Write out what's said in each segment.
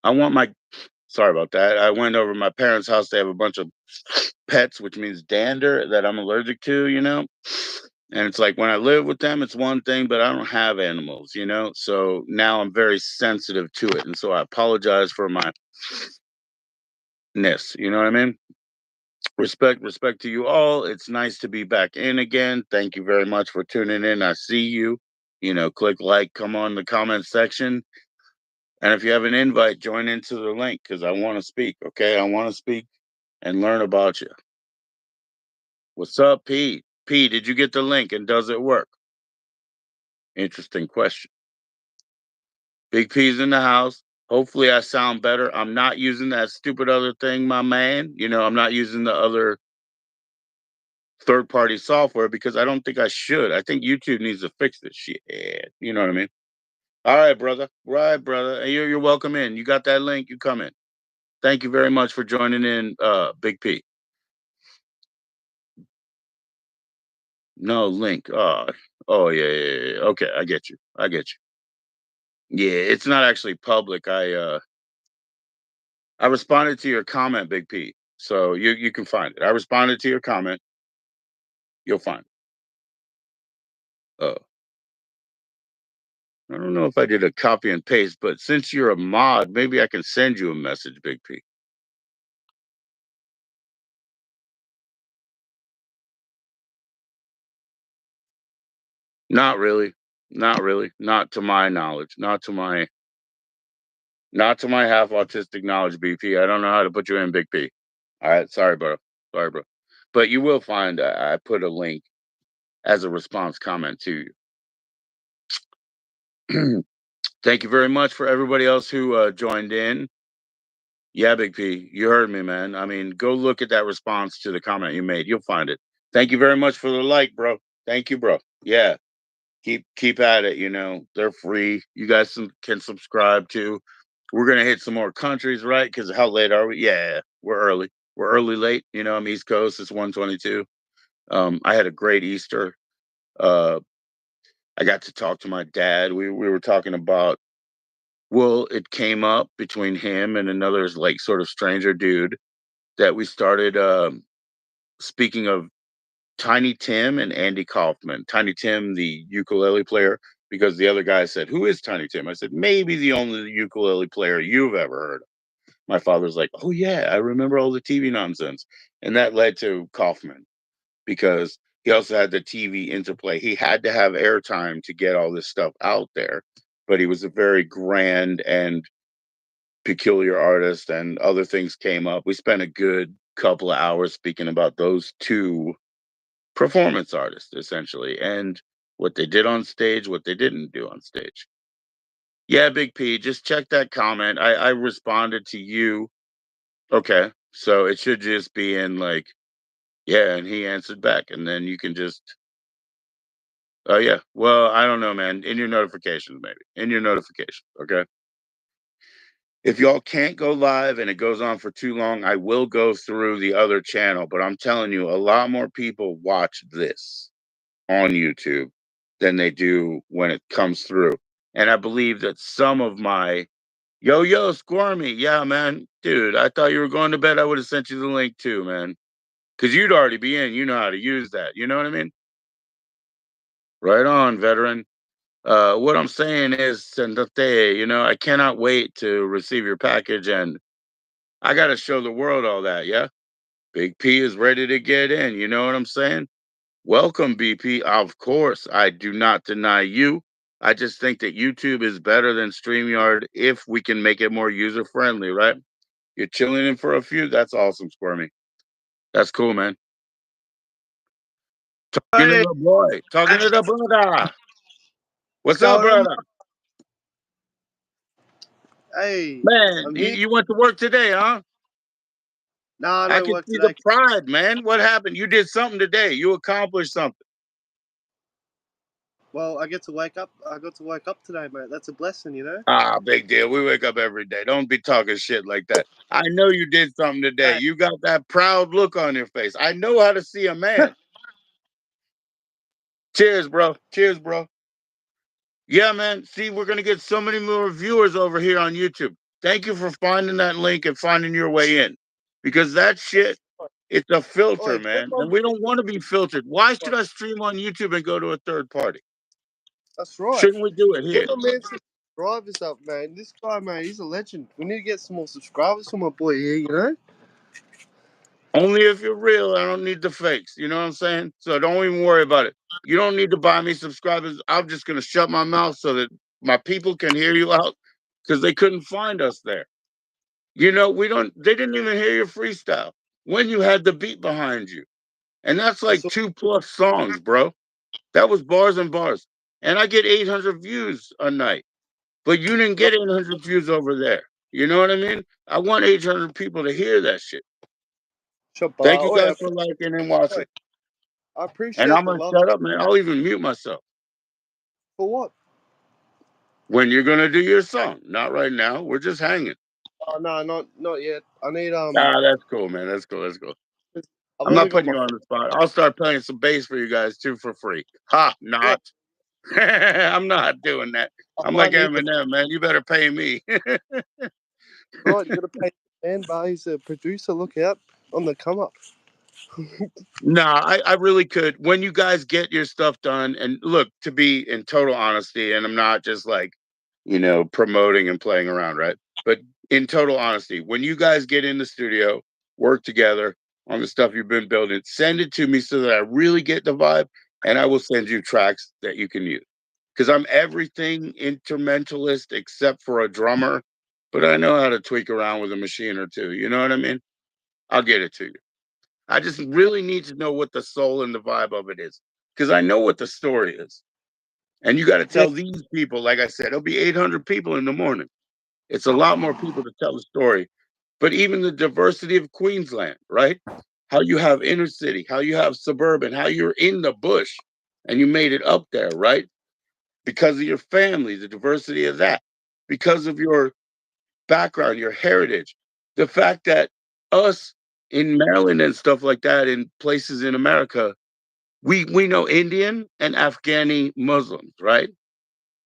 I want my sorry about that. I went over to my parents' house. They have a bunch of pets, which means dander that I'm allergic to, you know? And it's like when I live with them, it's one thing, but I don't have animals, you know? So now I'm very sensitive to it. And so I apologize for my ness. You know what I mean? Respect to you all. It's nice to be back in again. Thank you very much for tuning in. I see you. You know, click like, come on the comment section. And if you have an invite, join into the link because I want to speak. Okay. I want to speak and learn about you. What's up, Pete? Pete, did you get the link and does it work? Interesting question. Big P's in the house. Hopefully, I sound better. I'm not using that stupid other thing, my man. You know, I'm not using the other third party software because I don't think I should. I think YouTube needs to fix this shit. You know what I mean? All right, brother. Right, brother. Hey, you're welcome in. You got that link, you come in. Thank you very much for joining in, Big P. No link. Oh yeah, yeah, yeah, yeah. Okay, I get you. I get you. Yeah, it's not actually public. I responded to your comment, Big P. So you can find it. I responded to your comment. You'll find it. I don't know if I did a copy and paste, but since you're a mod, maybe I can send you a message, Big P. Not really. Not really. Not to my knowledge. Not to my half autistic knowledge, BP. I don't know how to put you in, Big P. All right. Sorry, bro. Sorry, bro. But you will find I put a link as a response comment to you. Thank you very much for everybody else who joined in. Yeah, Big P, you heard me, man. I mean, go look at that response to the comment you made. You'll find it. Thank you very much for the like, bro. Thank you, bro. Yeah, keep at it. You know, they're free. You guys can subscribe to. We're gonna hit some more countries, right? Because how late are we? Yeah, we're early. We're early late. You know, I'm East Coast. It's 1:22. I had a great Easter. Uh, I got to talk to my dad. We were talking about. Well, it came up between him and another like sort of stranger dude that we started. Speaking of Tiny Tim and Andy Kaufman. Tiny Tim, the ukulele player, because the other guy said, "Who is Tiny Tim?" I said, "Maybe the only ukulele player you've ever heard of." My father's like, "Oh, yeah, I remember all the TV nonsense." And that led to Kaufman because he also had the TV interplay. He had to have airtime to get all this stuff out there, but he was a very grand and peculiar artist, and other things came up. We spent a good couple of hours speaking about those two performance artists essentially and what they did on stage, what they didn't do on stage. Yeah, Big P, just check that comment. I responded to you. Okay. So it should just be in like, yeah, and he answered back. And then you can just oh yeah. Well, I don't know, man. In your notifications, maybe. In your notifications. Okay. If y'all can't go live and it goes on for too long, I will go through the other channel. But I'm telling you, a lot more people watch this on YouTube than they do when it comes through. And I believe that some of my yo squirmy, yeah, man, dude, I thought you were going to bed. I would have sent you the link too, man, because you'd already be in. You know how to use that. You know what I mean? Right on, veteran. What I'm saying is, sendate. You know, I cannot wait to receive your package, and I got to show the world all that. Yeah, Big P is ready to get in. You know what I'm saying? Welcome, BP. Of course, I do not deny you. I just think that YouTube is better than StreamYard if we can make it more user friendly, right? You're chilling in for a few. That's awesome, Squirmy. That's cool, man. Talking to Hey, the boy. Talking to the brother. what's What's up, going on? brother? Hey, Man, I'm you, here. you went to work today, huh? No, I I don't can work see the today. pride, man. What happened? You did something today. You accomplished something. Well, I get to wake up. I got to wake up today, mate. That's a blessing, you know. Ah, big deal. We wake up every day. Don't be talking shit like that. I know you did something today. Hey, You got that proud look on your face. I know how to see a man. Cheers, bro. Cheers, bro. Yeah, man. See, we're gonna get so many more viewers over here on YouTube. Thank you for finding that link and finding your way in, because that shit, it's a filter, Oi, man, and we don't want to be filtered. Why should I stream on YouTube and go to a third party? that's right. Shouldn't we do it here? Get my man some subscribers up, man. This guy, man, he's a legend. We need to get some more subscribers for my boy here, you know? Only if you're real. I don't need the fakes. You know what I'm saying? So don't even worry about it. You don't need to buy me subscribers. I'm just gonna shut my mouth so that my people can hear you out, because they couldn't find us there. You know, we don't. They didn't even hear your freestyle when you had the beat behind you, and that's like So, 2+ songs, bro. That was bars and bars, and I get 800 views a night. But you didn't get 800 views over there. You know what I mean? I want 800 people to hear that shit. Thank you Oi, guys for liking and watching. I And appreciate I'm the gonna love. shut up, man. I'll even mute myself For what? when you're gonna do your song. Not right now. We're just hanging. Oh, no, not yet. I need, Ah, that's cool, man. That's cool. That's cool. I've I'm not only got putting my, you on the spot. I'll start playing some bass for you guys too for free. Ha, yeah, not. I'm not doing that. I I'm like might need the, Eminem, man. You better pay me. right, you gotta pay the man, but he's a producer, look out on the come up. Nah, I really could. When you guys get your stuff done, and look, to be in total honesty, and I'm not just like, promoting and playing around, right? But in total honesty, when you guys get in the studio, work together on the stuff you've been building, send it to me so that I really get the vibe, and I will send you tracks that you can use. Because I'm everything instrumentalist except for a drummer, but I know how to tweak around with a machine or two. You know what I mean? I'll get it to you. I just really need to know what the soul and the vibe of it is, because I know what the story is. And you got to Yeah, tell these people, like I said, it'll be 800 people in the morning. It's a lot more people to tell the story. But even the diversity of Queensland, right? How you have inner city, how you have suburban, how you're in the bush and you made it up there, right? Because of your family, the diversity of that, because of your background, your heritage, the fact that us in Maryland and stuff like that, in places in America, we know Indian and Afghani Muslims, right?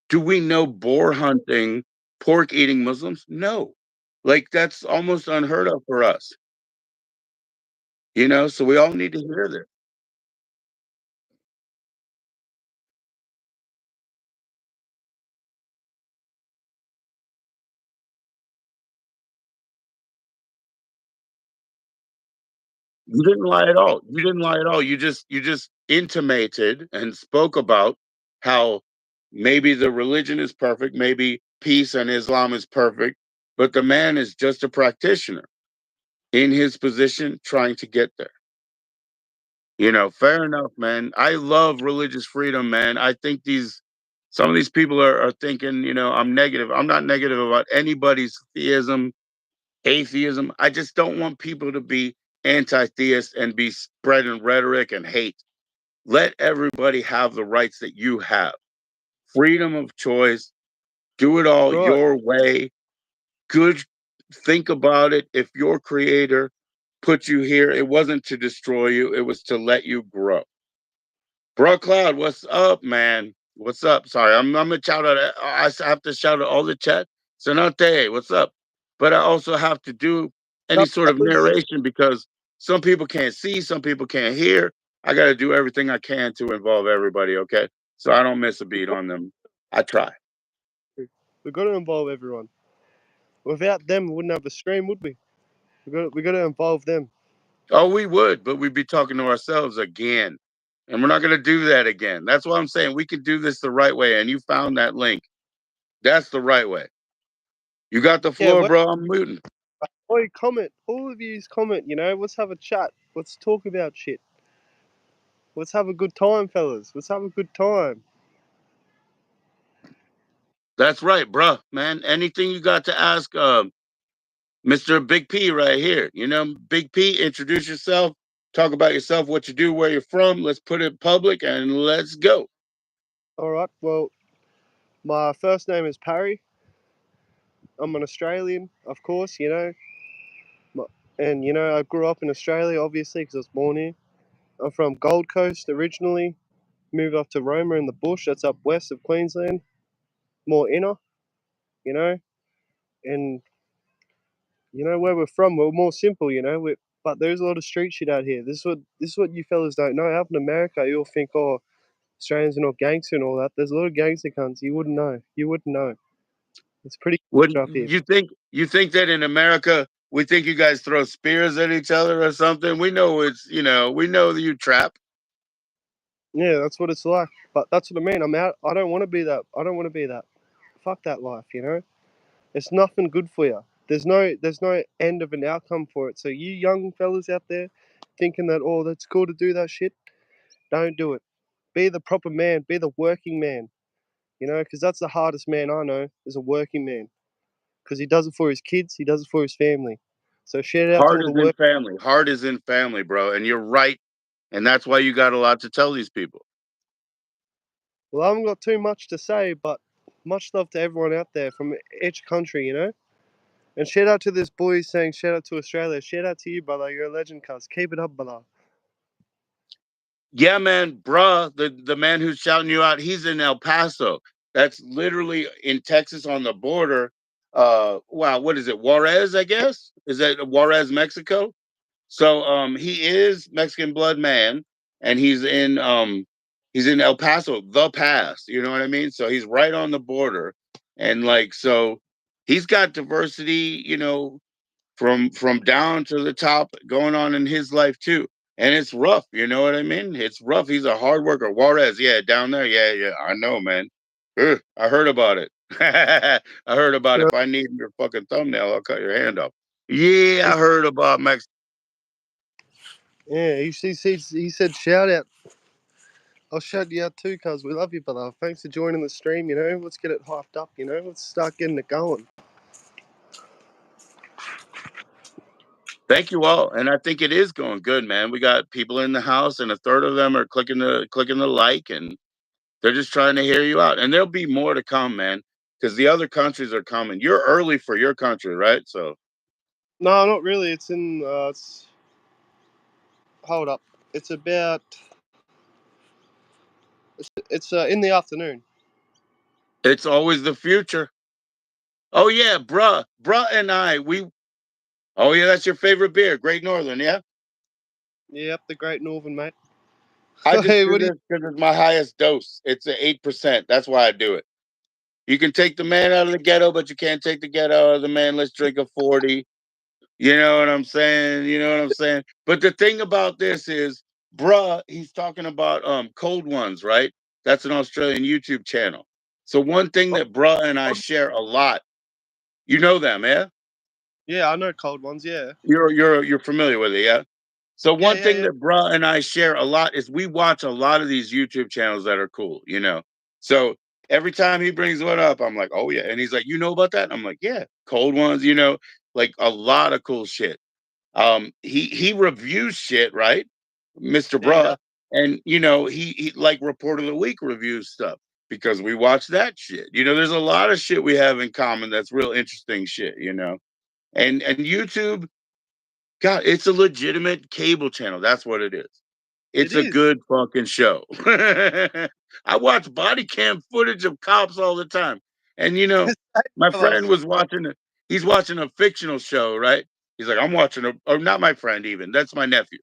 Do we know boar hunting, pork eating Muslims? No. Like that's almost unheard of for us, so we all need to hear this. You didn't lie at all. You didn't lie at all. You just intimated and spoke about how maybe the religion is perfect, maybe peace and Islam is perfect, but the man is just a practitioner in his position trying to get there. Fair enough, man. I love religious freedom, man. I think some of these people are thinking, I'm negative. I'm not negative about anybody's theism, atheism. I just don't want people to be anti-theist and be spreading rhetoric and hate. Let everybody have the rights that you have. Freedom of choice. Do it all right. your way. Good. Think about it. If your creator put you here, it wasn't to destroy you, it was to let you grow. Bro Cloud, what's up, man? What's up? Sorry, I'm gonna shout out. I have to shout out all the chat. Sonate, what's up? But I also have to do No, any sort that of was, narration because some people can't see, some people can't hear. I got to do everything I can to involve everybody. Okay, so I don't miss a beat on them. I try. we got to involve everyone. Without them, we wouldn't have a stream, would we? We got to involve them. Oh, we would, but we'd be talking to ourselves again, and we're not gonna do that again. That's why I'm saying we could do this the right way. And you found that link. That's the right way. You got the Yeah, floor, bro. I'm muting. oi, comment. All of yous comment, let's have a chat. Let's talk about shit. Let's have a good time, fellas. Let's have a good time. That's right, bro, man. Anything you got to ask, Mr. Big P right here. Big P, introduce yourself, talk about yourself, what you do, where you're from. Let's put it public and let's go. All right, well, my first name is Parry. I'm an Australian, of course, and, I grew up in Australia, obviously, because I was born here. I'm from Gold Coast originally, moved up to Roma in the bush, that's up west of Queensland, more inner, you know, and You know where we're from, we're more simple. But there's a lot of street shit out here. This is what you fellas don't know. Out in America, you'll think, oh, Australians are not gangster and all that. There's a lot of gangster cunts. You wouldn't know. You wouldn't know. It's pretty Wouldn't up here. you think that in America we think you guys throw spears at each other or something? We know we know that you trap. Yeah, that's what it's like. But that's what I mean. I'm out. I don't want to be that. I don't want to be that. Fuck that life. It's nothing good for you. There's no end of an outcome for it. So you young fellas out there thinking that, oh, that's cool to do that shit, don't do it. Be the proper man. Be the working man. Because that's the hardest man I know is a working man. Because he does it for his kids. He does it for his family. So shout out to Heart all the is in work. family. Heart is in family, bro. And you're right. And that's why you got a lot to tell these people. Well, I haven't got too much to say, but much love to everyone out there from each country. And shout out to this boy saying shout out to Australia. Shout out to you, brother. You're a legend, cuz. Keep it up, brother. Yeah, man, bruh, the man who's shouting you out, he's in El Paso. That's literally in Texas on the border. Wow, what is it? Juarez, I guess? Is that Juarez, Mexico? So he is Mexican blood man, and he's in El Paso, the pass, you know what I mean? So he's right on the border. And like so he's got diversity, from down to the top going on in his life too. And it's rough, you know what I mean? It's rough. He's a hard worker. Juarez, yeah, down there. Yeah, yeah. I know, man. Ugh, I heard about it. I heard about it. You If I need your fucking thumbnail, I'll cut your hand off. Yeah, I heard about Mexico. Yeah, he said shout out. I'll shout you out too, cuz we love you, brother. Thanks for joining the stream. Let's get it hyped up. Let's start getting it going. Thank you all. And I think it is going good, man. We got people in the house and a third of them are clicking the like, and they're just trying to hear you out. And there'll be more to come, man, because the other countries are coming. You're early for your country, right? So No, not really. Hold up. It's about, it's in the afternoon. it's always the future. Oh yeah, bruh and we. Oh yeah, that's your favorite beer, Great Northern, yeah. Yep, the Great Northern, mate. I just Hey, do what do you? this because it's my highest dose. It's an 8%. That's why I do it. You can take the man out of the ghetto, but you can't take the ghetto out of the man. Let's drink a 40. You know what I'm saying? You know what I'm saying? But the thing about this is, bruh, he's talking about cold ones, right? That's an Australian YouTube channel. So one thing Oh, that bruh and I cold- share a lot, you know them, yeah? yeah, I know cold ones. Yeah, You're familiar with it, yeah? So yeah, one yeah, thing yeah. that bruh and I share a lot is we watch a lot of these YouTube channels that are cool. So every time he brings one up, I'm like, oh yeah. And he's like, you know about that? I'm like, yeah, cold ones, like a lot of cool shit. He reviews shit, right? Mr. Yeah, he does. Bruh. And he like report of the week reviews stuff because we watch that shit. There's a lot of shit we have in common that's real interesting shit. And YouTube, God, it's a legitimate cable channel. That's what it is. It It's a is. good fucking show. I watch body cam footage of cops all the time. And my friend was watching he's watching a fictional show, right? He's like, I'm watching or not my friend even. That's my nephew,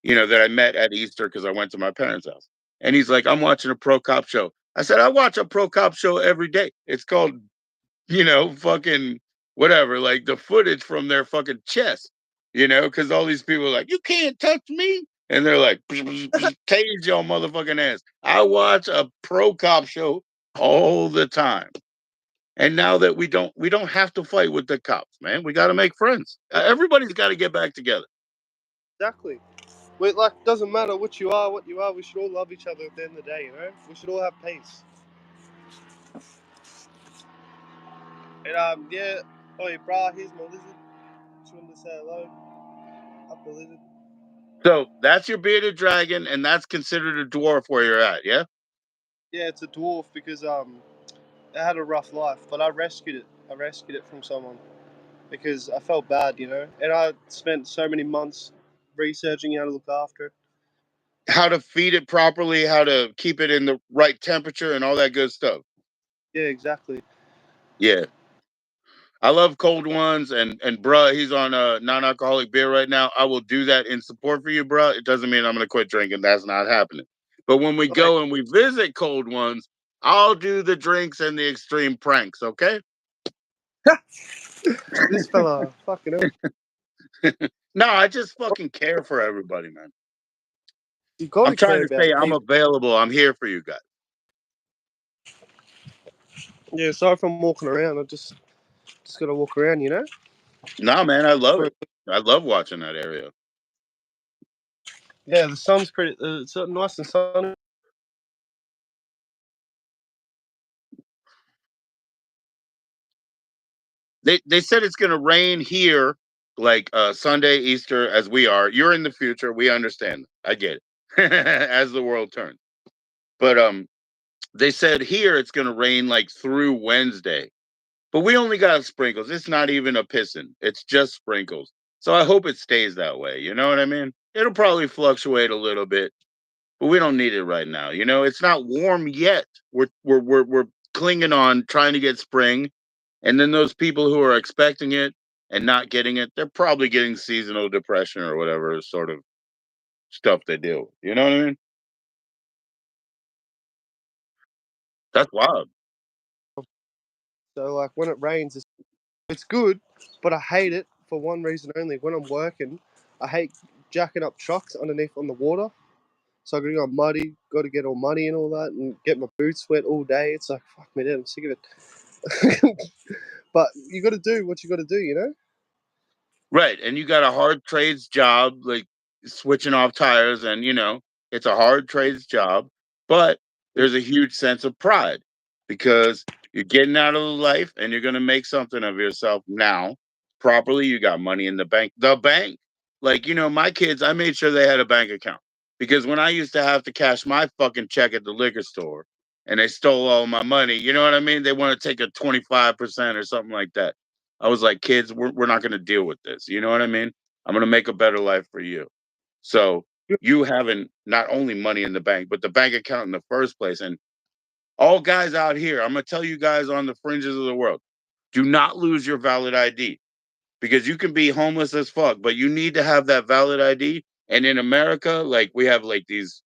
that I met at Easter because I went to my parents' house. And he's like, I'm watching a pro cop show. I said, I watch a pro cop show every day. It's called fucking whatever, like the footage from their fucking chest, because all these people are like, you can't touch me. And they're like, cage your motherfucking ass. I watch a pro cop show all the time. And now that we don't have to fight with the cops, man. We got to make friends. Everybody's got to get back together. Exactly. Doesn't matter what you are. We should all love each other at the end of the day. We should all have peace. And yeah. Oh, yeah, brah, here's my lizard. Just wanted to say hello. Up the lizard. So that's your bearded dragon, and that's considered a dwarf where you're at, yeah? Yeah, it's a dwarf because it had a rough life, but I rescued it. I rescued it from someone because I felt bad. And I spent so many months researching how to look after it. How to feed it properly, how to keep it in the right temperature, and all that good stuff. Yeah, exactly. Yeah. I love cold ones, and bruh, he's on a non-alcoholic beer right now. I will do that in support for you, bruh. It doesn't mean I'm gonna quit drinking. That's not happening. But when we Like, go and we visit cold ones, I'll do the drinks and the extreme pranks. Okay? this fella, fucking hell. No, I just fucking care for everybody, man. You got I'm to trying care to about say I'm people. available. I'm here for you guys. Yeah, sorry if I'm walking around. I just got to walk around, you know? Nah, man, I love For, it. I love watching that area. yeah, the sun's pretty, it's nice and sunny. They said it's gonna rain here like Sunday, Easter, as we are. You're in the future. We understand. I get it. As the world turns. But they said here it's gonna rain like through Wednesday. But we only got sprinkles. It's not even a pissing. It's just sprinkles. So I hope it stays that way. You know what I mean? It'll probably fluctuate a little bit, but we don't need it right now. You know, it's not warm yet. We're clinging on, trying to get spring, and then those people who are expecting it and not getting it, they're probably getting seasonal depression or whatever sort of stuff they do. You know what I mean? That's wild. So, like, when it rains, it's good, but I hate it for one reason only. When I'm working, I hate jacking up trucks underneath on the water. So I got muddy, got to get all muddy and all that, and get my boots wet all day. It's like, fuck me, I'm sick of it. But you got to do what you got to do, you know? Right. And you got a hard trades job, like switching off tires, and it's a hard trades job, but there's a huge sense of pride because you're getting out of the life and you're gonna make something of yourself now properly. You got money in the bank. The bank. Like, my kids, I made sure they had a bank account because when I used to have to cash my fucking check at the liquor store and they stole all my money, you know what I mean? They want to take a 25% or something like that. I was like, kids, we're not going to deal with this. You know what I mean? I'm going to make a better life for you. So you having not only money in the bank, but the bank account in the first place. And all guys out here, I'm going to tell you guys on the fringes of the world, do not lose your valid ID because you can be homeless as fuck, but you need to have that valid ID. And in America, like we have like these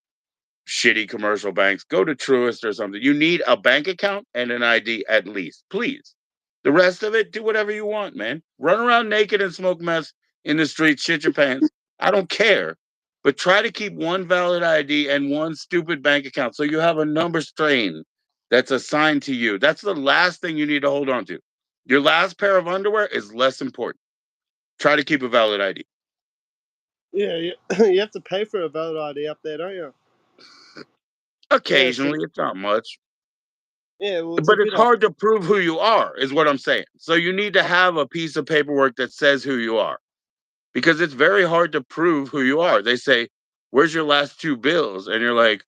shitty commercial banks. Go to Truist or something. You need a bank account and an ID at least, please. The rest of it, do whatever you want, man. Run around naked and smoke mess in the streets, shit your pants. I don't care. But try to keep one valid ID and one stupid bank account so you have a number strain that's assigned to you. That's the last thing you need to hold on to. Your last pair of underwear is less important. Try to keep a valid ID. Yeah, you have to pay for a valid ID up there, don't you? Yeah, so Occasionally, it's not much. yeah, well, it's a But it's bit up. hard to prove who you are, is what I'm saying. So you need to have a piece of paperwork that says who you are because it's very hard to prove who you are. They say, where's your last two bills? And you're like,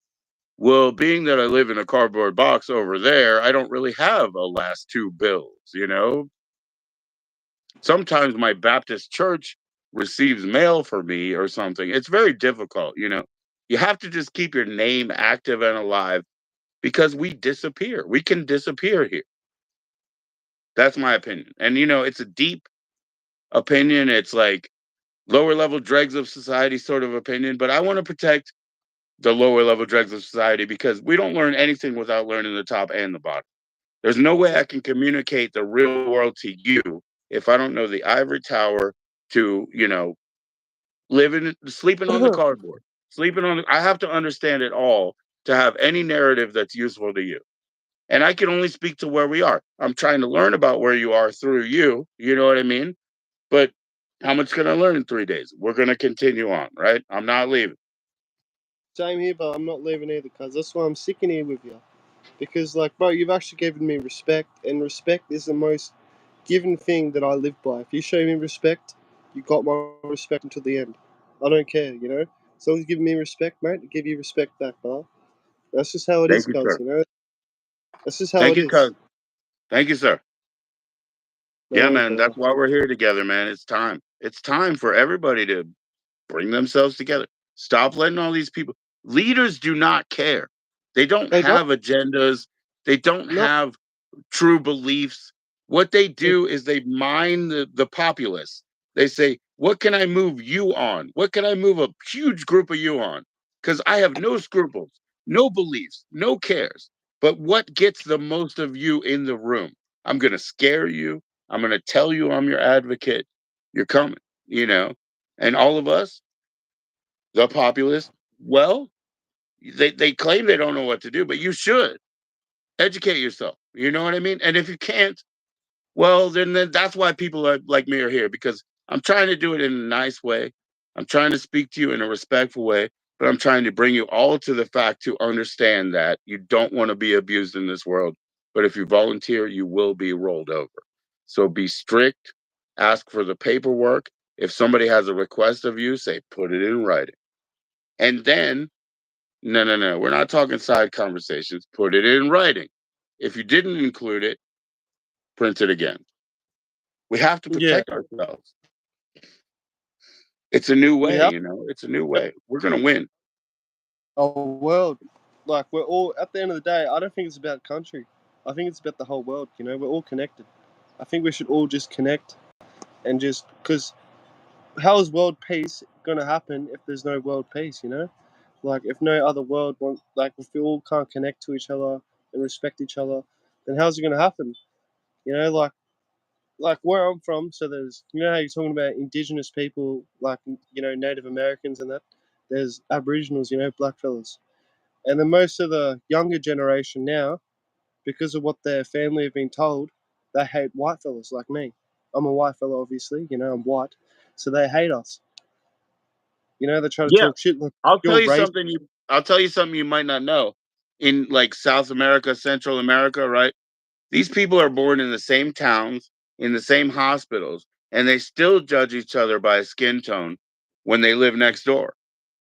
well, being that I live in a cardboard box over there, I don't really have a last two bills. Sometimes my Baptist church receives mail for me or something. It's very difficult. You have to just keep your name active and alive because we disappear. We can disappear here. That's my opinion. And it's a deep opinion. It's like lower level dregs of society sort of opinion, but I want to protect the lower level dregs of society because we don't learn anything without learning the top and the bottom. There's no way I can communicate the real world to you if I don't know the ivory tower to, living sleeping on the cardboard. I have to understand it all to have any narrative that's useful to you. And I can only speak to where we are. I'm trying to learn about where you are through you. You know what I mean? But how much can I learn in 3 days? We're going to continue on, right? I'm not leaving. Same here, but I'm not leaving either, cuz that's why I'm sticking here with you. Because, like, bro, you've actually given me respect, and respect is the most given thing that I live by. If you show me respect, you got my respect until the end. I don't care, you know? As long as you give me respect, mate, I give you respect back, brother. That's just how it is, Thank you, cuz, sir. you know? That's just how Thank it you, is. cuz. Thank you, sir. No Yeah, worries, man. brother. That's why we're here together, man. It's time. It's time for everybody to bring themselves together. Stop letting all these people. Leaders do not care. They don't They don't? have agendas. They don't No. have true beliefs. What they do is they mine the populace. They say, what can I move you on? What can I move a huge group of you on? Because I have no scruples, no beliefs, no cares. But what gets the most of you in the room? I'm going to scare you. I'm going to tell you I'm your advocate. You're coming, you know? And all of us, the populace, well, they claim they don't know what to do, but you should educate yourself. You know what I mean? And if you can't, well, then that's why people like me are here, because I'm trying to do it in a nice way. I'm trying to speak to you in a respectful way, but I'm trying to bring you all to the fact to understand that you don't want to be abused in this world. But if you volunteer, you will be rolled over. So be strict, ask for the paperwork. If somebody has a request of you, say, put it in writing. And then, no, no, no, we're not talking side conversations. Put it in writing. If you didn't include it, print it again. We have to Yeah, protect ourselves. It's a new we way, have you know. It's a new way. We're gonna win. a world. Like, we're all, at the end of the day, I don't think it's about country. I think it's about the whole world. You know, we're all connected. I think we should all just connect and just, because how is world peace going to happen if there's no world peace? You know, like if no other world want, like if we all can't connect to each other and respect each other, then how's it going to happen? You know, like where I'm from. So there's, you know how you're talking about indigenous people, like, you know, Native Americans and that. There's Aboriginals, you know, black fellas, and then most of the younger generation now, because of what their family have been told, they hate white fellas like me. I'm a white fella, obviously. You know, I'm white, so they hate us. You know, they try to Yeah, talk shit like I'll tell you're you racist. something. I'll tell you something you might not know. In like South America, Central America, right? These people are born in the same towns, in the same hospitals, and they still judge each other by skin tone when they live next door.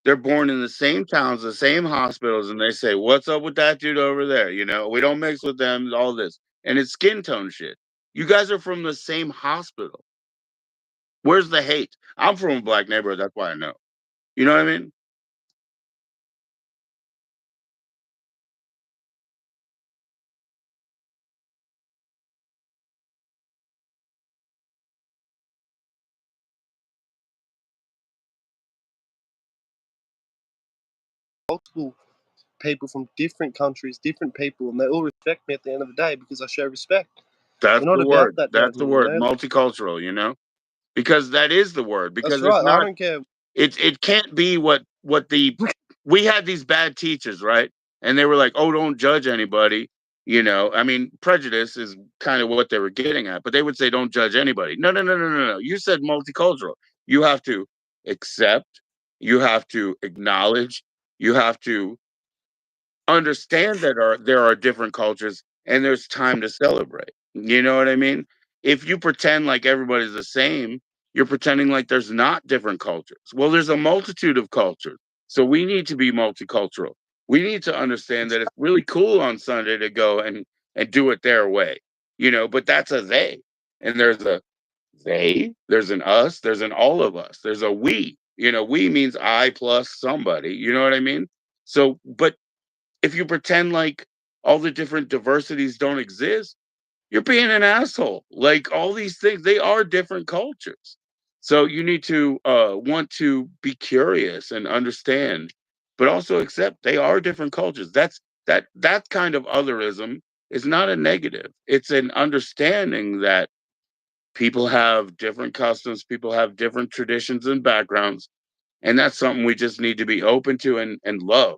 They're born in the same towns, the same hospitals, and they say, "What's up with that dude over there?" You know, we don't mix with them. All this, and it's skin tone shit. You guys are from the same hospital. Where's the hate? I'm from a black neighborhood. That's why I know. You know what I mean? Multiple people from different countries, different people, and they all respect me at the end of the day because I show respect. That's We're not the about word. that down That's the here, you word. know. Multicultural. You know, because that is the word. That's Because it's right. I not. don't care. It can't be what the we had these bad teachers, right? And they were like, "Oh, don't judge anybody." You know, I mean, prejudice is kind of what they were getting at, but they would say, "Don't judge anybody." No, no, no, no, no, no. You said multicultural. You have to accept. You have to acknowledge. You have to understand that there are different cultures and there's time to celebrate. You know what I mean? If you pretend like everybody's the same, you're pretending like there's not different cultures. Well, there's a multitude of cultures. So we need to be multicultural. We need to understand that it's really cool on Sunday to go and do it their way. You know, but that's a they. And there's a they, there's an us, there's an all of us. There's a we. You know, we means I plus somebody. You know what I mean? So, but if you pretend like all the different diversities don't exist, you're being an asshole. Like all these things, they are different cultures. So you need to want to be curious and understand, but also accept they are different cultures. That kind of otherism is not a negative. It's an understanding that people have different customs, people have different traditions and backgrounds, and that's something we just need to be open to and love.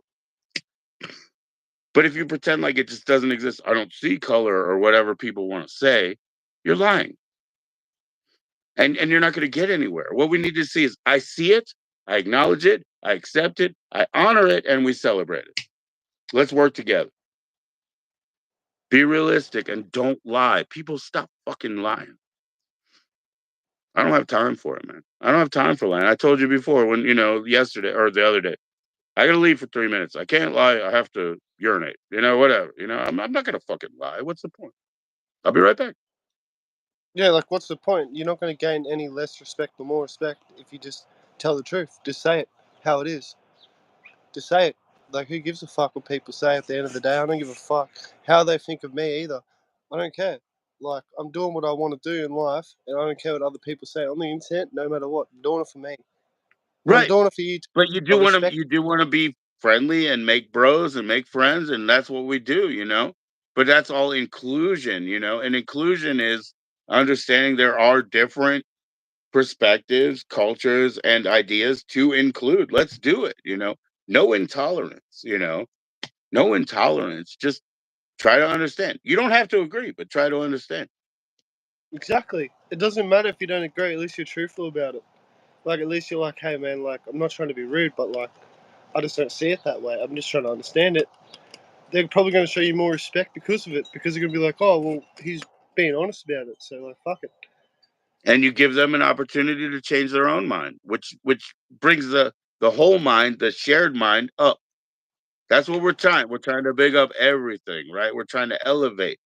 But if you pretend like it just doesn't exist, I don't see color or whatever people want to say, you're lying. And you're not going to get anywhere. What we need to see is I see it, I acknowledge it, I accept it, I honor it, and we celebrate it. Let's work together. Be realistic and don't lie. People stop fucking lying. I don't have time for it, man. I don't have time for lying. I told you before when, you know, yesterday or the other day, I got to leave for 3 minutes. I can't lie. I have to urinate, you know, whatever. You know, I'm not going to fucking lie. What's the point? I'll be right back. Yeah, like what's the point? You're not going to gain any less respect or more respect if you just tell the truth. Just say it how it is. Just say it. Like, who gives a fuck what people say at the end of the day? I don't give a fuck how they think of me either. I don't care. Like, I'm doing what I want to do in life, and I don't care what other people say on the internet. No matter what, I'm doing it for me, and I'm Right. doing it for you too. But I respect. you do want to be friendly and make bros and make friends, and that's what we do, you know. But that's all inclusion, you know. And inclusion is understanding there are different perspectives, cultures, and ideas to include. Let's do it, you know. No intolerance, you know. No intolerance. Just try to understand. You don't have to agree, but try to understand. Exactly. It doesn't matter if you don't agree. At least you're truthful about it. Like, at least you're like, hey man, like, I'm not trying to be rude, but like, I just don't see it that way. I'm just trying to understand it. They're probably going to show you more respect because of it, because they're going to be like, oh well, he's being honest about it. So like, fuck it. And you give them an opportunity to change their own mind, which brings the whole mind, the shared mind up. That's what we're trying. We're trying to big up everything, right? We're trying to elevate.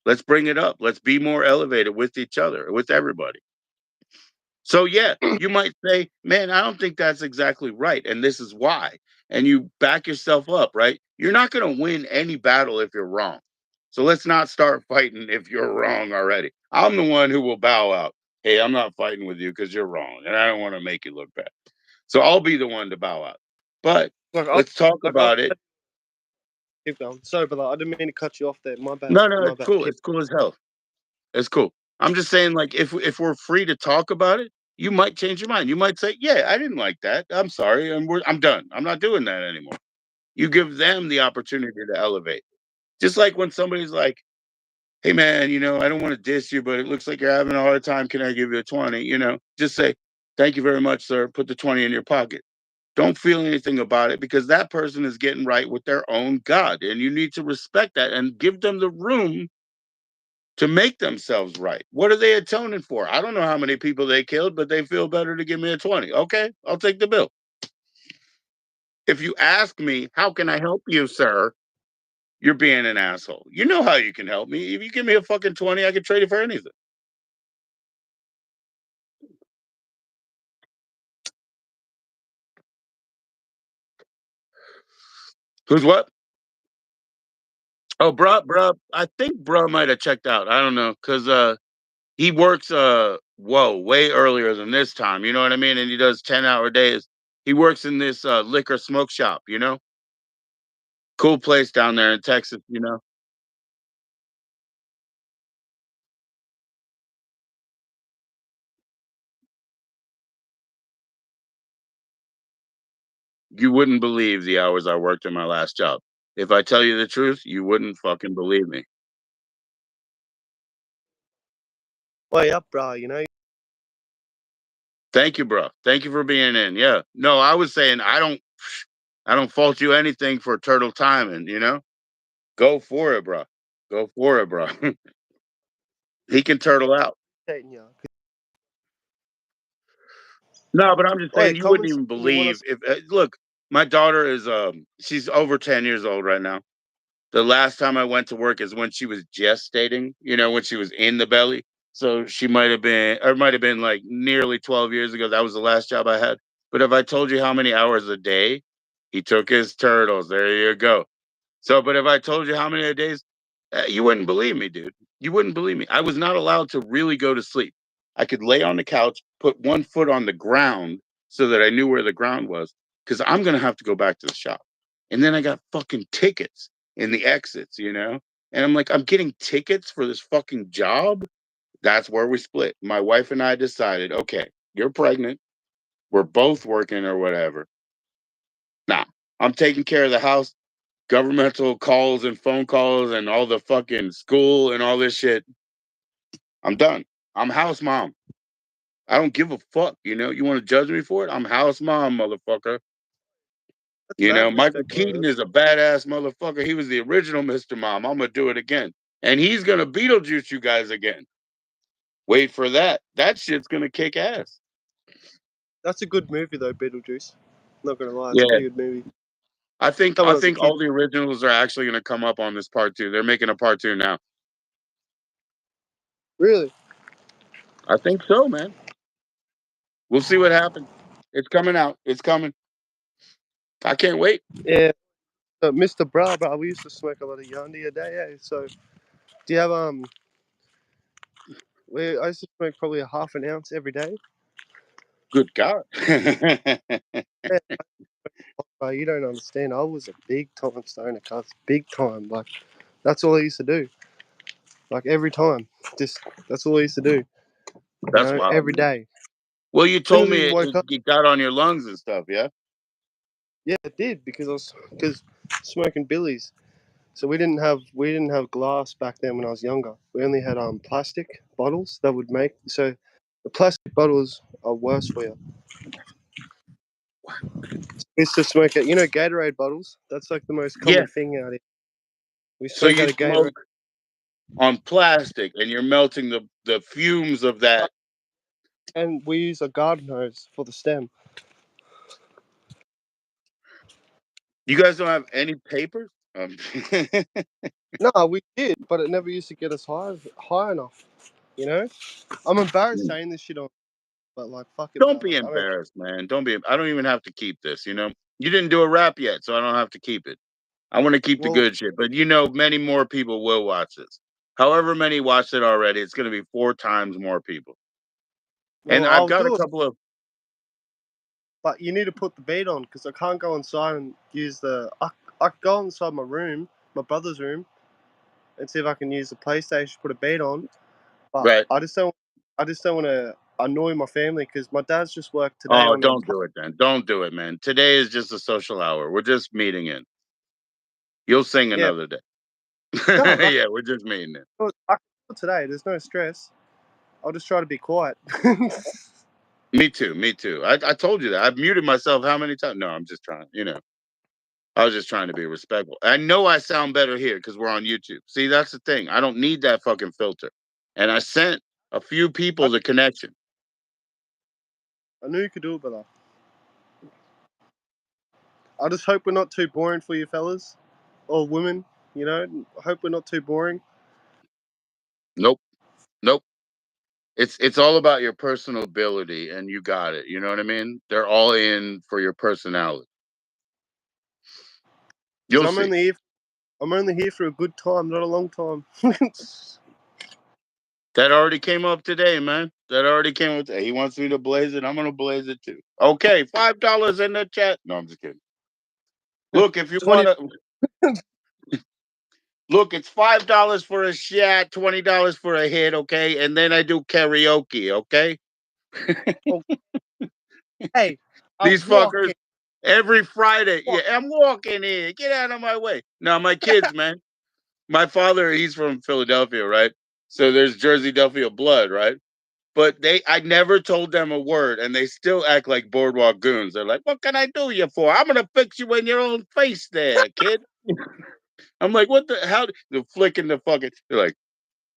Let's bring it up. Let's be more elevated with each other, with everybody. So yeah, you might say, "Man, I don't think that's exactly right, and this is why." And you back yourself up, right? You're not going to win any battle if you're wrong. So let's not start fighting if you're wrong already. I'm the one who will bow out. Hey, I'm not fighting with you because you're wrong, and I don't want to make you look bad. So I'll be the one to bow out. But Like, let's talk I'll about it. keep going. Sorry, but I didn't mean to cut you off there. My bad. No, no, My it's bad. cool. Keep. It's cool as hell. It's cool. I'm just saying, like, if we're free to talk about it, you might change your mind. You might say, "Yeah, I didn't like that. I'm sorry, and I'm done. I'm not doing that anymore." You give them the opportunity to elevate. Just like when somebody's like, "Hey, man, you know, I don't want to diss you, but it looks like you're having a hard time. Can I give you a 20?" You know, just say, "Thank you very much, sir. Put the 20 in your pocket." Don't feel anything about it because that person is getting right with their own God, and you need to respect that and give them the room to make themselves right. What are they atoning for? I don't know how many people they killed, but they feel better to give me a 20. Okay, I'll take the bill. If you ask me, how can I help you, sir? You're being an asshole. You know how you can help me. If you give me a fucking 20, I can trade it for anything. Who's what? Oh, bruh. I think bruh might have checked out. I don't know. Cause he works way earlier than this time. You know what I mean? And he does 10-hour days. He works in this liquor smoke shop, you know? Cool place down there in Texas, you know. You wouldn't believe the hours I worked in my last job. If I tell you the truth, you wouldn't fucking believe me. Way up, bro. You know. Thank you, bro. Thank you for being in. Yeah. No, I was saying I don't fault you anything for turtle timing, you know? Go for it, bro. Go for it, bro. He can turtle out. Hating you. No, but I'm just Oh yeah, saying you wouldn't comment even something you want believe to. if look, my daughter is she's over 10 years old right now. The last time I went to work is when she was gestating, you know, when she was in the belly. So she might have been, or it might have been like nearly 12 years ago. That was the last job I had. But if I told you how many hours a day he took his turtles, there you go. So, but if I told you how many days, you wouldn't believe me, dude. You wouldn't believe me. I was not allowed to really go to sleep. I could lay on the couch, put one foot on the ground so that I knew where the ground was, because I'm going to have to go back to the shop. And then I got fucking tickets in the exits, you know? And I'm like, I'm getting tickets for this fucking job. That's where we split. My wife and I decided, okay, you're pregnant. We're both working or whatever. Nah, I'm taking care of the house, governmental calls and phone calls and all the fucking school and all this shit. I'm done. I'm house mom. I don't give a fuck. You know, you want to judge me for it? I'm house mom, motherfucker. That's You know, mad Michael respect, bro. Keaton is a badass motherfucker. He was the original Mr. Mom. I'm gonna do it again. And he's gonna Beetlejuice you guys again. Wait for that. That shit's gonna kick ass. That's a good movie though, Beetlejuice. Not gonna lie, it's a Yeah. pretty good movie. I Someone as a think kid. all the originals are actually gonna come up on this part two. They're making a part two now. Really? I think so, man. We'll see what happens. It's coming out. It's coming. I can't wait. Yeah. Mr. Bra, bro, we used to smoke a lot of yarn the other day. Yeah. So, do you have I used to smoke probably a half an ounce every day. Good God. Yeah, but you don't understand. I was a big time stoner, cuz big time. Like that's all I used to do. Like every time, just that's all I used to do. You That's know, wild, every man. day. Well, you As soon told as we me it, woke it, up, it got on your lungs and stuff, yeah? yeah, it did because because smoking billies. So we didn't have glass back then when I was younger. We only had plastic bottles that would make so the plastic bottles are worse for you. We used to smoke it, Gatorade bottles. That's like the most Yeah. common thing out here. We So smoke you out of Gatorade, smoke on plastic and you're melting the fumes of that. and we use a garden hose for the stem. You guys don't have any papers? No, we did, but it never used to get us high enough. You know, I'm embarrassed saying this shit on, but like, fuck it, Don't bro. be Like, I don't care. embarrassed, man. Don't be. I don't even have to keep this. You didn't do a rap yet, so I don't have to keep it. I want to keep the Well, good shit, but many more people will watch this. However many watched it already, it's going to be 4 times more people. And well, I've I'll got a do it, couple of but you need to put the beat on because I can't go inside and use the. I can go inside my room, my brother's room, and see if I can use the PlayStation, put a beat on. But right. I just don't want to annoy my family because my dad's just worked today Oh, on don't do it then. Don't do it, man. Today is just a social hour. We're just meeting in. You'll sing Yeah, another day. no, but Yeah, we're just meeting in. I can do it today. There's no stress. I'll just try to be quiet. Me too. Me too. I told you that. I've muted myself how many times? No, I'm just trying. I was just trying to be respectful. I know I sound better here because we're on YouTube. See, that's the thing. I don't need that fucking filter. And I sent a few I, people the connection. I knew you could do it, brother. I just hope we're not too boring for you fellas or women. I hope we're not too boring. Nope. Nope. It's all about your personal ability, and you got it. You know what I mean? They're all in for your personality. Because You'll see. I'm only here for a good time, not a long time. That already came up today, man. That already came up today. He wants me to blaze it. I'm gonna blaze it too. Okay, $5 in the chat. No, I'm just kidding. Look, if you 20. wanna look, it's $5 for a shot, $20 for a hit, okay? And then I do karaoke, okay? Oh, hey, I'm These fuckers walking. every Friday. Yeah, Walk. I'm walking in. Get out of my way. Now, my kids, man. My father, he's from Philadelphia, right? So there's Jersey Delphia blood, right? But I never told them a word, and they still act like boardwalk goons. They're like, "What can I do you for? I'm gonna fix you in your own face, there, kid." I'm like, "What the hell?" They're flicking the fucking. They're like,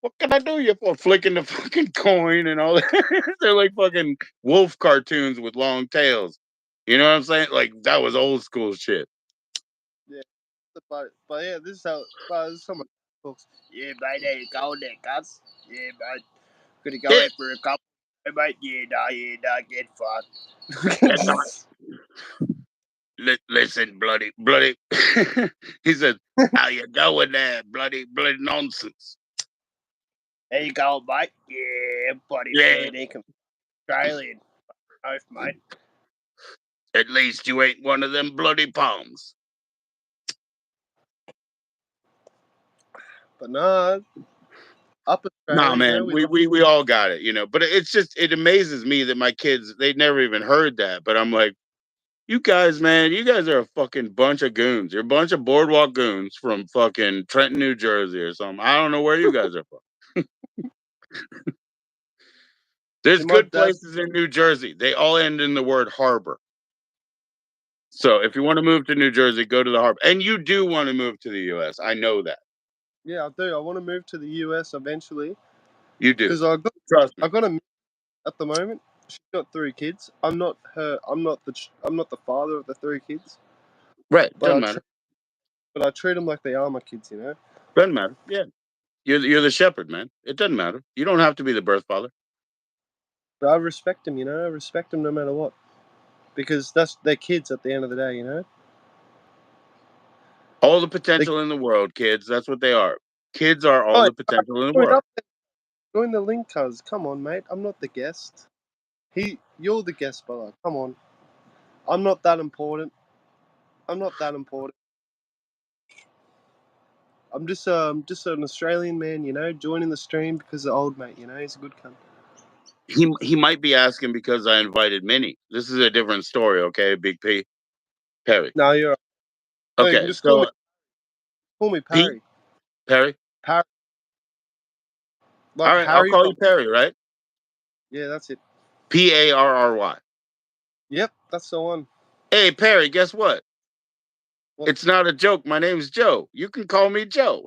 "What can I do you for?" Flicking the fucking coin and all that. They're like fucking wolf cartoons with long tails. You know what I'm saying? Like that was old school shit. Yeah, but yeah, this is how my talks. Yeah, mate, there you go, there, cuz. Yeah, mate. Gonna go Yeah, out for a couple. Hey, mate, yeah, nah, get get that. fucked. Listen, bloody. He said, "How you going there, bloody nonsense." There you go, mate. Yeah, buddy, Yeah, fair dinkum. Australian. Oath, mate. at least you ain't one of them bloody palms. But no, up Nah, Australia, man, we we love. we we all got it, But it amazes me that my kids they never even heard that. But I'm like, you guys, man, you guys are a fucking bunch of goons. You're a bunch of boardwalk goons from fucking Trenton, New Jersey, or something. I don't know where you guys are from. There's My good dad. places in New Jersey. They all end in the word harbor. So if you want to move to New Jersey, go to the harbor. And you do want to move to the US. I know that. Yeah, I do. I want to move to the US eventually You do. because I got Trust I me. got a at the moment. She's got 3 kids. I'm not her. I'm not the father of the 3 kids. Right. But Doesn't I matter. treat but I treat them like they are my kids. Doesn't matter. Yeah. You're the shepherd, man. It doesn't matter. You don't have to be the birth father. But I respect them. I respect them no matter what because that's their kids at the end of the day. All the They potential in the world, kids. That's what they are. Kids are all oh, the potential in the growing world. up, Join the link, cuz. Come on, mate. I'm not the guest. You're the guest, brother. Come on. I'm not that important. I'm not that important. I'm just an Australian man, joining the stream because of old mate. He's a good cunt. He might be asking because I invited Minnie. This is a different story, okay, Big P? Perry. No, you're right. No, you can Okay, just call me so P Parry. Perry. Parry, All like right, I'll Harry call you Potter. Perry, right? Yeah, that's it. Parry. Yep, that's the one. Hey Perry, guess what? What? It's not a joke. My name's Joe. You can call me Joe.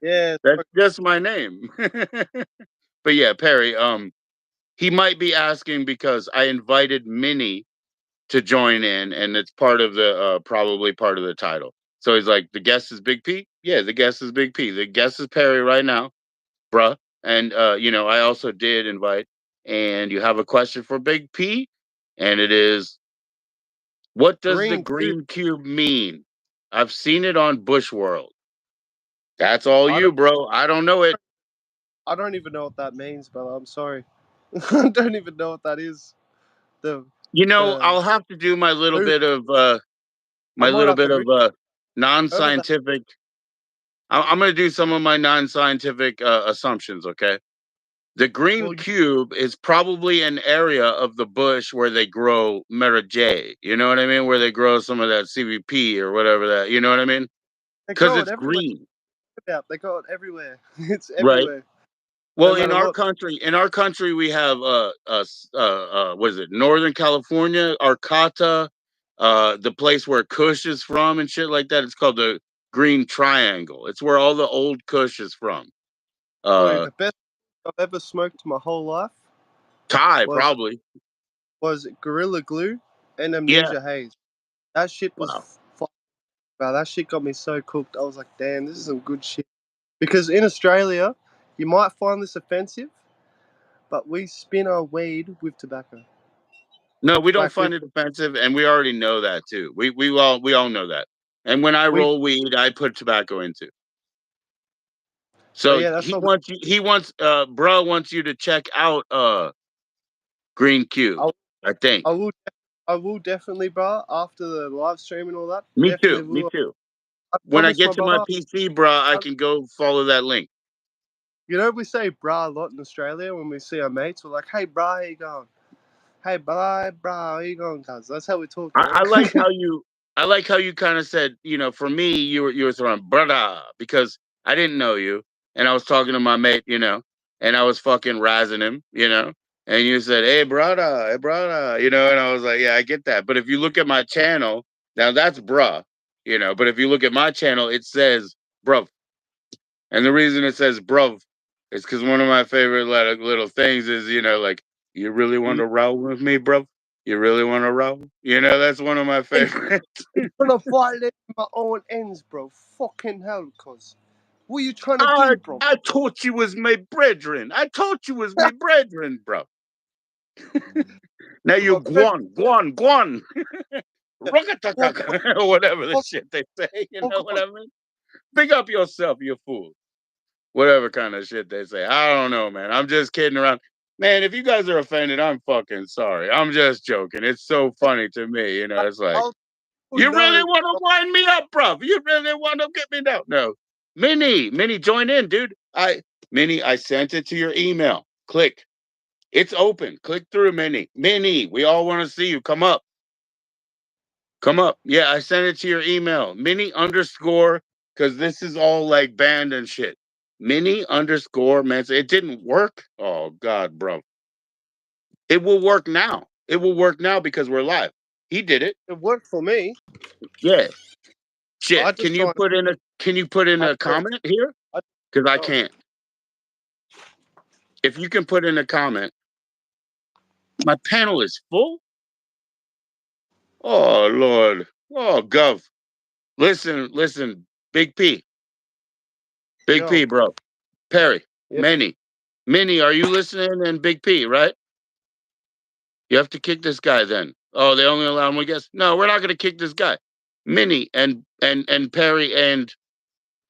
Yeah, That's just my name. But yeah, Perry, he might be asking because I invited Minnie to join in, and it's part of the probably part of the title. So he's like, the guest is Big P. Yeah, the guest is Big P. The guest is Perry right now, bruh. And I also did invite. And you have a question for Big P, and it is, what does the green cube. green cube mean? I've seen it on Bushworld. That's all I you, don't. bro. I don't know it. I don't even know what that means, brother. I'm sorry. I don't even know what that is. The the I'll have to do who? I my might little have bit to of read over that. non-scientific. I'm going to do some of my non-scientific assumptions. Okay, the green Well, cube is probably an area of the bush where they grow Mara J. You know what I mean? Where they grow some of that CVP or whatever that. You know what I mean? they Because grow it it's everywhere. green, They grow it everywhere. It's right? everywhere. No Well, matter what. in our country, we have what is it? Northern California, Arcata, the place where Kush is from and shit like that. It's called the Green Triangle. It's where all the old Kush is from. Boy, Uh, the best I've ever smoked my whole life Thai was probably. was Gorilla Glue and Yeah. Amnesia Haze. That shit was Wow. wow. That shit got me so cooked. I was like, damn, this is some good shit. Because in Australia, you might find this offensive, but we spin our weed with tobacco. No, we don't Like find it offensive, and we already know that too. We all know that. And when I we. roll weed, I put tobacco into. But So yeah, that's he what wants you. He wants. Bro wants you to check out Green Cube. I, I think. I will. I will definitely, bro. After the live stream and all that, Me definitely too. Me will. too. I When I promise, get my to my brother. PC, bro, I can go follow that link. We say "brah" a lot in Australia when we see our mates. We're like, "Hey, brah, how you going? Hey, bye, brah, how you going, cuz?" That's how we talk, I like how you. I like how you kind of said. For me, you were throwing brother because I didn't know you, and I was talking to my mate, and I was fucking razzing him, and you said, hey brother, and I was like, yeah, I get that. But if you look at my channel, now that's bruh, But if you look at my channel, it says bruv. And the reason it says bruv is because one of my favorite little things is, like, you really want You to roll with me, bruv? You really want to roll? That's one of my ain't favorites. gonna violate my own ends, bro. Fucking hell, cuz. What are you trying to I, do, bro? I thought you was my brethren. I thought you was my brethren, bro. Now You're you my friend. guan. Walk, Rockataka, or whatever the walk, shit they say. You walk know what on. I mean? Big up yourself, you fool. Whatever kind of shit they say. I don't know, man. I'm just kidding around. Man, if you guys are offended, I'm fucking sorry. I'm just joking. It's so funny to me. It's like, I'll you really know. want to wind me up, bro? You really want to get me down? No. Minnie, join in, dude. I sent it to your email. Click. It's open. Click through, Minnie, we all want to see you. Come up. Come up. Yeah, I sent it to your email. Minnie underscore, because this is all like banned and shit. Minnie underscore, man. It didn't work. Oh, God, bro. It will work now. It will work now because we're live. He did it. It worked for me. Yeah. I Shit. just signed. Can you put in How a do it? comment here? I, Because I oh, can't. If you can put in a comment, my panel is full. Oh, Lord. Oh, Gov. Listen. Big P. Big yo, P, bro. Perry. yeah. Minnie, are you listening? And Big P, right? You have to kick this guy then. Oh, they only allow one guest. No, we're not going to kick this guy. Minnie and Perry and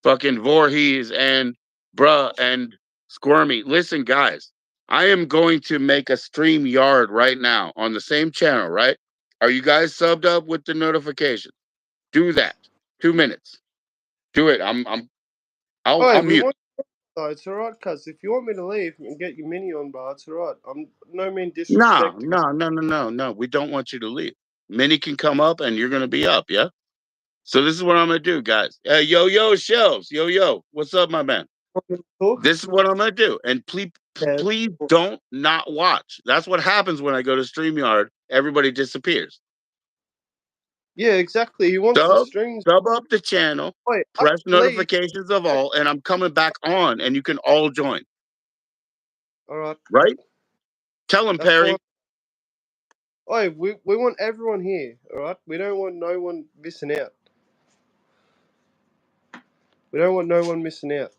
fucking Voorhees and bruh and Squirmy. Listen, guys, I am going to make a stream yard right now on the same channel, right? Are you guys subbed up with the notification? Do that. 2 minutes. Do it. Oh, I'll we mute. want. No, it's alright, cuz if you want me to leave and get your mini on, bro, it's alright. I'm no mean No, disrespect to. no, no, no, no, no. We don't want you to leave. Minnie can come up and you're gonna be up, yeah? So this is what I'm gonna do, guys. Yo, shelves. Yo. What's up, my man? Talk. This is what I'm gonna do. And Yeah. please don't not watch. That's what happens when I go to StreamYard. Everybody disappears. Yeah, exactly. He wants the Sub, strings. sub up the channel, Wait, I press can leave. notifications of all, and I'm coming back on, and you can all join. Alright, Right? Tell him, that's fine. Perry. Oh, we want everyone here, alright? We don't want no one missing out. We don't want no one missing out.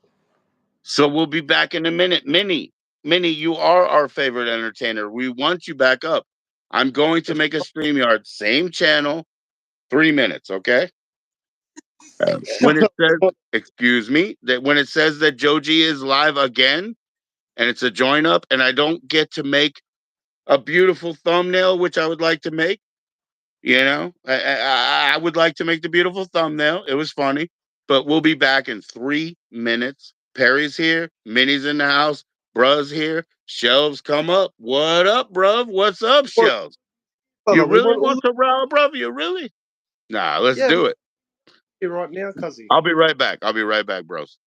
So we'll be back in a minute. Minnie, you are our favorite entertainer. We want you back up. I'm going to make a StreamYard, same channel, 3 minutes, okay? When it says, excuse me, that when it says that JoE is live again and it's a join up and I don't get to make a beautiful thumbnail, which I would like to make, I would like to make the beautiful thumbnail. It was funny, but we'll be back in 3 minutes. Perry's here. Minnie's in the house. Bruh's here. Shelves come up. What up, bruv? What's up, Shelves? You We really want all want the. to row, bruv? You really? Nah, let's Yeah, we do it. here right now, cuzzy. I'll be right back. I'll be right back, bros.